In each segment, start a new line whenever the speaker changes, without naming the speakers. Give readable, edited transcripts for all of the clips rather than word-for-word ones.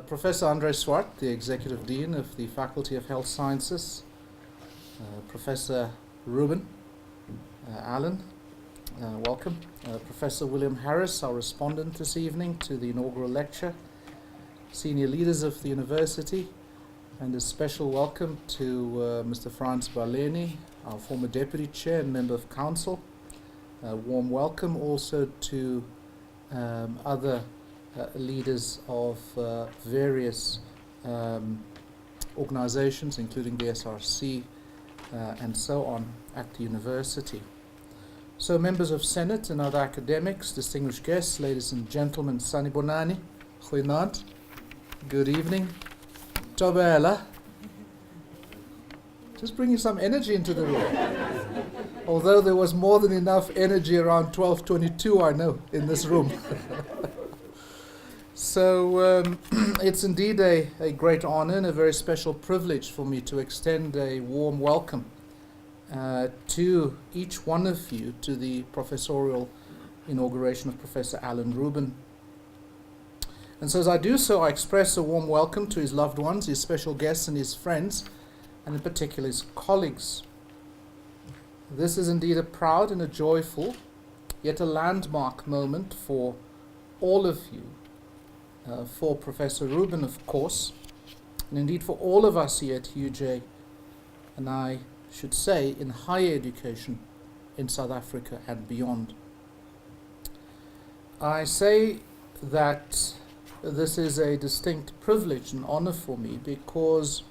Professor Ihron Rensburg, the Executive Dean of the Faculty of Health Sciences, Professor Ruben Allen, welcome. Professor William Harris, our respondent this evening to the inaugural lecture, senior leaders of the university, and a special welcome to Mr. Frans Barleni, our former Deputy Chair and Member of Council. A warm welcome also to other leaders of various organizations, including the SRC and so on at the university. So members of Senate and other academics, distinguished guests, ladies and gentlemen, Sanibonani, goeienaand, good evening, Tobela. Just bringing some energy into the room. Although there was more than enough energy around 12:22, I know, in this room. So it's indeed a great honor and a very special privilege for me to extend a warm welcome to each one of you to the professorial inauguration of Professor Ihron Rensburg. And so as I do so, I express a warm welcome to his loved ones, his special guests and his friends, and in particular his colleagues. This is indeed a proud and a joyful, yet a landmark moment for all of you, for Professor Rensburg, of course, and indeed for all of us here at UJ, and I should say in higher education in South Africa and beyond. I say that this is a distinct privilege and honor for me because,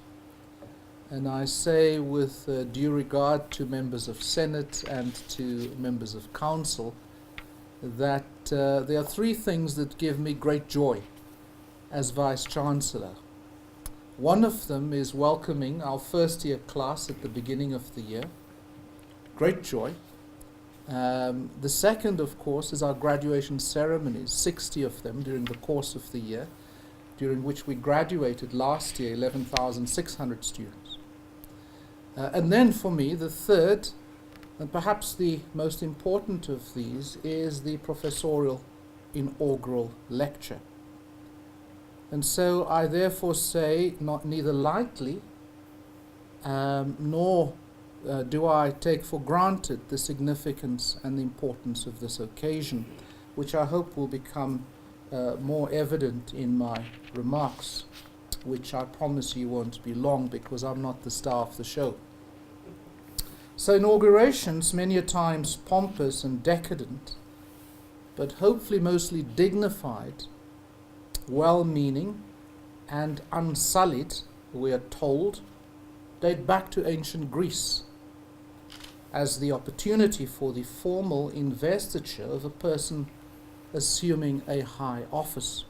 and I say with due regard to members of Senate and to members of Council, that there are three things that give me great joy as Vice-Chancellor. One of them is welcoming our first-year class at the beginning of the year. Great joy. The second, of course, is our graduation ceremonies, 60 of them during the course of the year, during which we graduated last year 11,600 students. And then for me, the third, and perhaps the most important of these, is the professorial inaugural lecture. And so I therefore say, neither lightly, nor do I take for granted the significance and the importance of this occasion, which I hope will become more evident in my remarks, which I promise you won't be long because I'm not the star of the show. So inaugurations, many a times pompous and decadent, but hopefully mostly dignified, well-meaning and unsullied, we are told, date back to ancient Greece as the opportunity for the formal investiture of a person assuming a high office.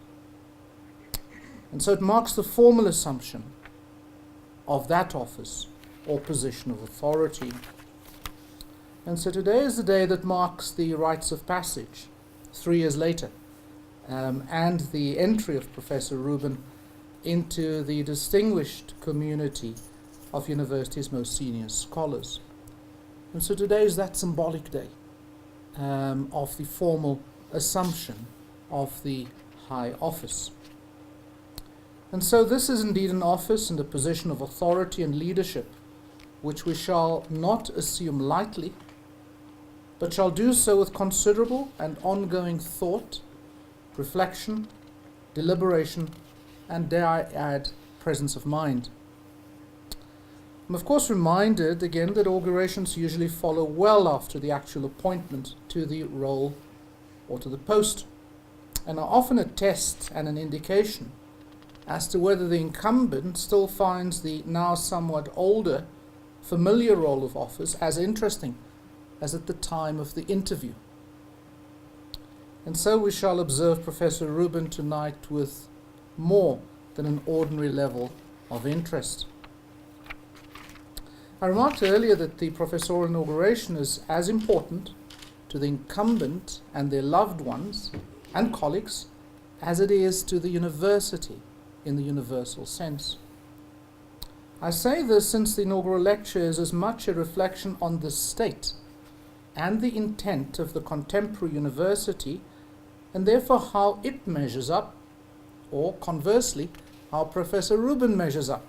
And so it marks the formal assumption of that office or position of authority. And so today is the day that marks the rites of passage, 3 years later, and the entry of Professor Rensburg into the distinguished community of university's most senior scholars. And so today is that symbolic day of the formal assumption of the high office. And so this is indeed an office and a position of authority and leadership which we shall not assume lightly, but shall do so with considerable and ongoing thought, reflection, deliberation, and dare I add, presence of mind. I'm of course reminded again that inaugurations usually follow well after the actual appointment to the role or to the post, and are often a test and an indication as to whether the incumbent still finds the now somewhat older, familiar role of office as interesting as at the time of the interview. And so we shall observe Professor Rensburg tonight with more than an ordinary level of interest. I remarked earlier that the professorial inauguration is as important to the incumbent and their loved ones and colleagues as it is to the university in the universal sense. I say this since the inaugural lecture is as much a reflection on the state and the intent of the contemporary university, and therefore how it measures up or conversely, how Professor Rubin measures up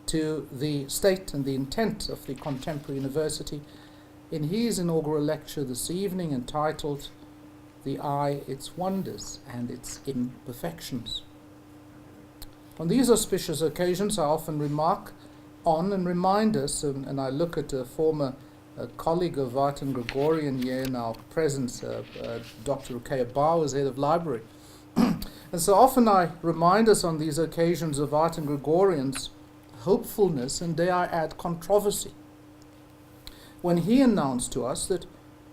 to the state and the intent of the contemporary university in his inaugural lecture this evening entitled "The Eye, Its Wonders and Its Imperfections." On these auspicious occasions, I often remark on and remind us, and I look at a former colleague of Art and Gregorian here in our presence, Dr. Rukeya Bauer, as head of library. And so often I remind us on these occasions of Art and Gregorian's hopefulness, and dare I add controversy, when he announced to us that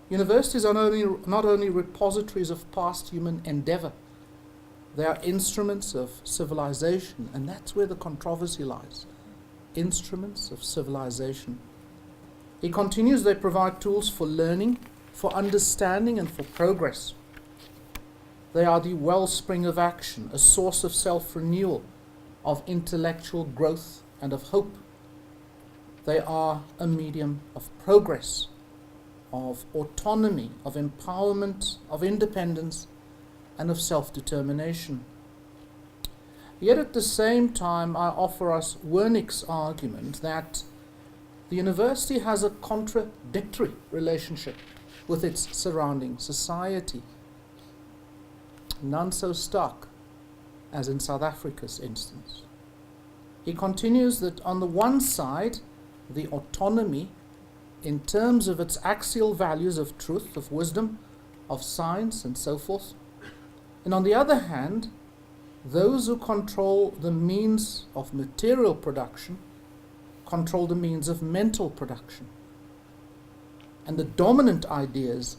universities are not only repositories of past human endeavor, they are instruments of civilization, and that's where the controversy lies. Instruments of civilization. He continues, they provide tools for learning, for understanding, and for progress. They are the wellspring of action, a source of self-renewal, of intellectual growth, and of hope. They are a medium of progress, of autonomy, of empowerment, of independence, and of self-determination. Yet at the same time, I offer us Wernick's argument that the university has a contradictory relationship with its surrounding society. None so stark as in South Africa's instance. He continues that on the one side, the autonomy in terms of its axial values of truth, of wisdom, of science, and so forth, and on the other hand, those who control the means of material production control the means of mental production. And the dominant ideas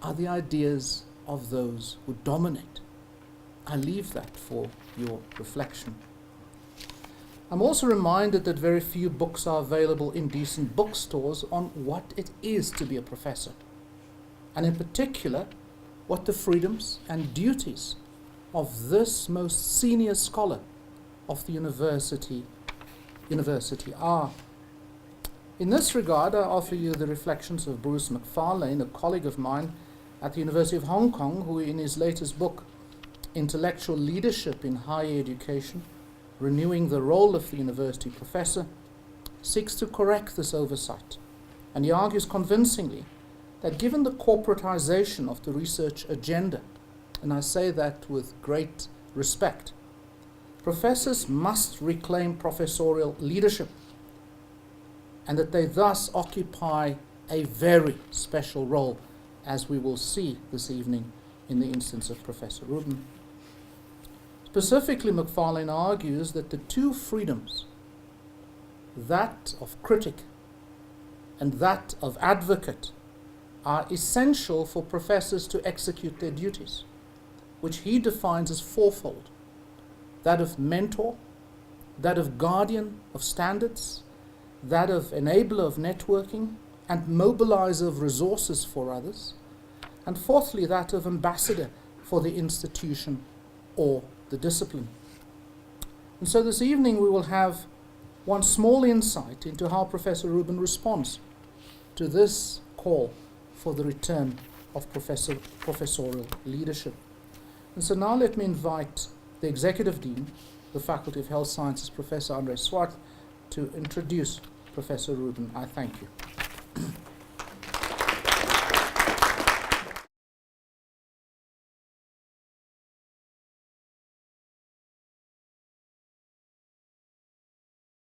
are the ideas of those who dominate. I leave that for your reflection. I'm also reminded that very few books are available in decent bookstores on what it is to be a professor, and in particular, what the freedoms and duties of this most senior scholar of the university are. In this regard, I offer you the reflections of Bruce McFarlane, a colleague of mine at the University of Hong Kong, who in his latest book, Intellectual Leadership in Higher Education, Renewing the Role of the University Professor, seeks to correct this oversight. And he argues convincingly that given the corporatization of the research agenda, and I say that with great respect, professors must reclaim professorial leadership, and that they thus occupy a very special role, as we will see this evening in the instance of Professor Rubin. Specifically, McFarlane argues that the two freedoms, that of critic and that of advocate, are essential for professors to execute their duties, which he defines as fourfold: that of mentor, that of guardian of standards, that of enabler of networking and mobilizer of resources for others, and fourthly, that of ambassador for the institution or the discipline. And so this evening we will have one small insight into how Professor Rubin responds to this call for the return of professorial leadership. And so now let me invite the Executive Dean, the Faculty of Health Sciences, Professor Ihron Rensburg, to introduce Professor Rubin. I thank you.